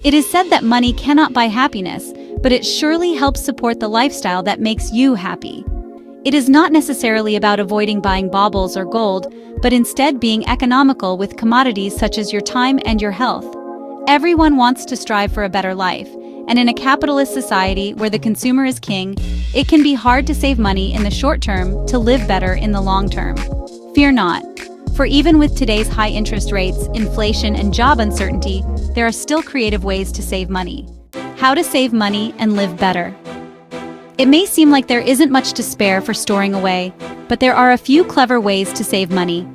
It is said that money cannot buy happiness, but it surely helps support the lifestyle that makes you happy. It is not necessarily about avoiding buying baubles or gold, but instead being economical with commodities such as your time and your health. Everyone wants to strive for a better life, and in a capitalist society where the consumer is king, it can be hard to save money in the short term to live better in the long term. Fear not, for even with today's high interest rates, inflation, and job uncertainty, there are still creative ways to save money. How to save money and live better. It may seem like there isn't much to spare for storing away, but there are a few clever ways to save money.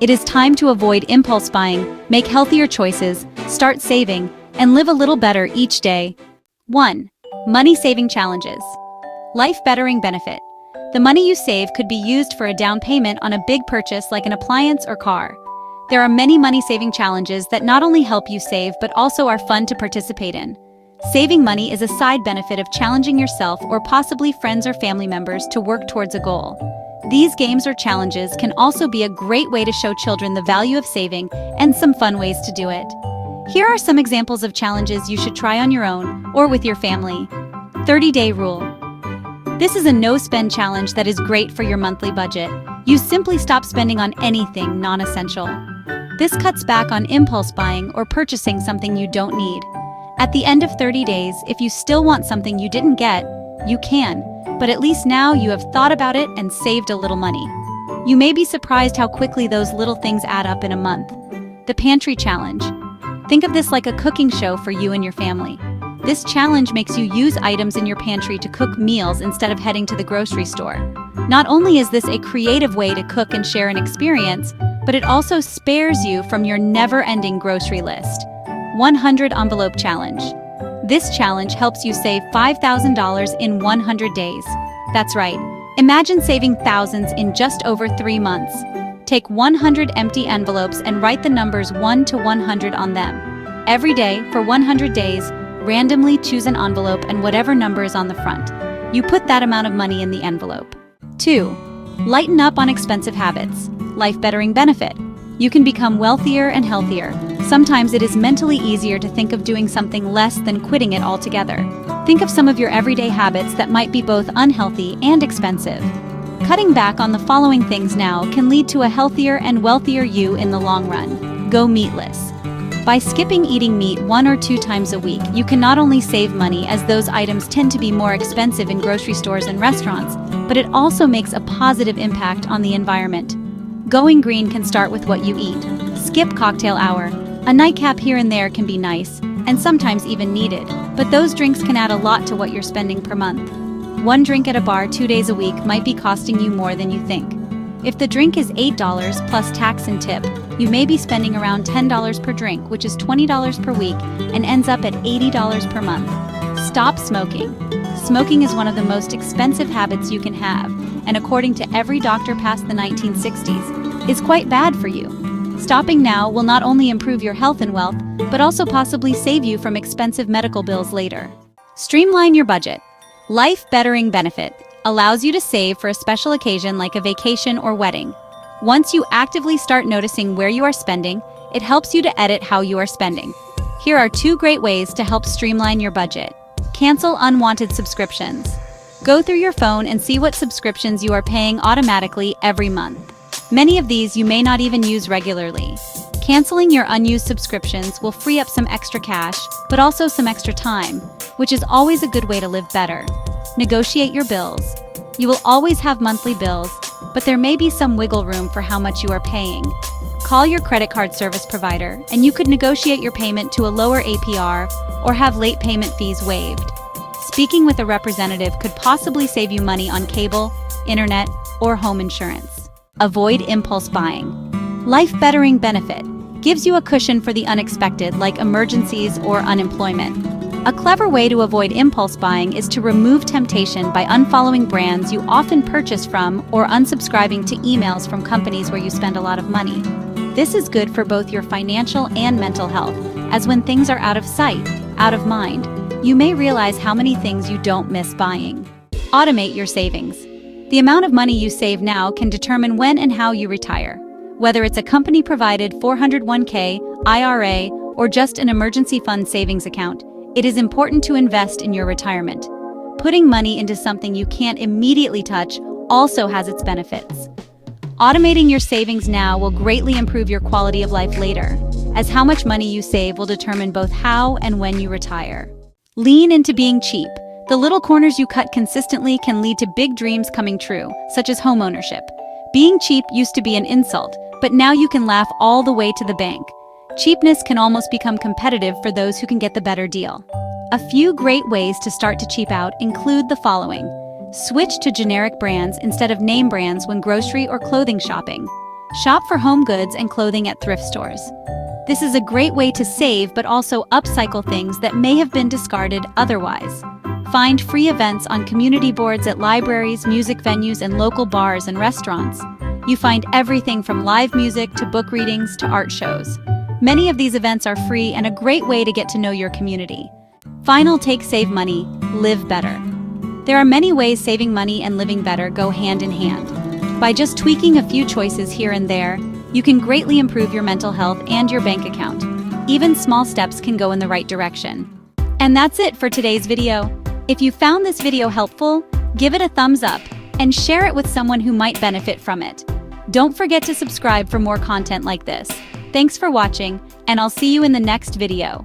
It is time to avoid impulse buying, make healthier choices, start saving, and live a little better each day. 1. Money-saving challenges. Life-bettering benefit. The money you save could be used for a down payment on a big purchase like an appliance or car. There are many money-saving challenges that not only help you save but also are fun to participate in. Saving money is a side benefit of challenging yourself or possibly friends or family members to work towards a goal. These games or challenges can also be a great way to show children the value of saving and some fun ways to do it. Here are some examples of challenges you should try on your own or with your family. 30-day rule. This is a no-spend challenge that is great for your monthly budget. You simply stop spending on anything non-essential. This cuts back on impulse buying or purchasing something you don't need. At the end of 30 days, if you still want something you didn't get, you can, but at least now you have thought about it and saved a little money. You may be surprised how quickly those little things add up in a month. The pantry challenge. Think of this like a cooking show for you and your family. This challenge makes you use items in your pantry to cook meals instead of heading to the grocery store. Not only is this a creative way to cook and share an experience, but it also spares you from your never-ending grocery list. 100 envelope challenge. This challenge helps you save $5,000 in 100 days. That's right. Imagine saving thousands in just over 3 months. Take 100 empty envelopes and write the numbers 1 to 100 on them. Every day, for 100 days, randomly choose an envelope and whatever number is on the front. You put that amount of money in the envelope. 2. Lighten up on expensive habits. Life-bettering benefit. You can become wealthier and healthier. Sometimes it is mentally easier to think of doing something less than quitting it altogether. Think of some of your everyday habits that might be both unhealthy and expensive. Cutting back on the following things now can lead to a healthier and wealthier you in the long run. Go meatless. By skipping eating meat 1 or 2 times a week, you can not only save money as those items tend to be more expensive in grocery stores and restaurants, but it also makes a positive impact on the environment. Going green can start with what you eat. Skip cocktail hour. A nightcap here and there can be nice, and sometimes even needed, but those drinks can add a lot to what you're spending per month. 1 drink at a bar 2 days a week might be costing you more than you think. If the drink is $8 plus tax and tip, you may be spending around $10 per drink, which is $20 per week, and ends up at $80 per month. Stop smoking. Smoking is one of the most expensive habits you can have, and according to every doctor past the 1960s, is quite bad for you. Stopping now will not only improve your health and wealth, but also possibly save you from expensive medical bills later. Streamline your budget. Life-bettering benefit allows you to save for a special occasion like a vacation or wedding. Once you actively start noticing where you are spending, it helps you to edit how you are spending. Here are 2 great ways to help streamline your budget. Cancel unwanted subscriptions. Go through your phone and see what subscriptions you are paying automatically every month. Many of these you may not even use regularly. Canceling your unused subscriptions will free up some extra cash, but also some extra time, which is always a good way to live better. Negotiate your bills. You will always have monthly bills, but there may be some wiggle room for how much you are paying. Call your credit card service provider, and you could negotiate your payment to a lower APR or have late payment fees waived. Speaking with a representative could possibly save you money on cable, internet, or home insurance. Avoid impulse buying. Life-bettering benefit gives you a cushion for the unexpected, like emergencies or unemployment. A clever way to avoid impulse buying is to remove temptation by unfollowing brands you often purchase from or unsubscribing to emails from companies where you spend a lot of money. This is good for both your financial and mental health, as when things are out of sight, out of mind, you may realize how many things you don't miss buying. Automate your savings. The amount of money you save now can determine when and how you retire. Whether it's a company-provided 401k, IRA, or just an emergency fund savings account, it is important to invest in your retirement. Putting money into something you can't immediately touch also has its benefits. Automating your savings now will greatly improve your quality of life later, as how much money you save will determine both how and when you retire. Lean into being cheap. The little corners you cut consistently can lead to big dreams coming true, such as homeownership. Being cheap used to be an insult, but now you can laugh all the way to the bank. Cheapness can almost become competitive for those who can get the better deal. A few great ways to start to cheap out include the following. Switch to generic brands instead of name brands when grocery or clothing shopping. Shop for home goods and clothing at thrift stores. This is a great way to save but also upcycle things that may have been discarded otherwise. Find free events on community boards at libraries, music venues, and local bars and restaurants. You find everything from live music to book readings to art shows. Many of these events are free and a great way to get to know your community. Final take: save money, live better. There are many ways saving money and living better go hand in hand. By just tweaking a few choices here and there, you can greatly improve your mental health and your bank account. Even small steps can go in the right direction. And that's it for today's video. If you found this video helpful, give it a thumbs up and share it with someone who might benefit from it. Don't forget to subscribe for more content like this. Thanks for watching, and I'll see you in the next video.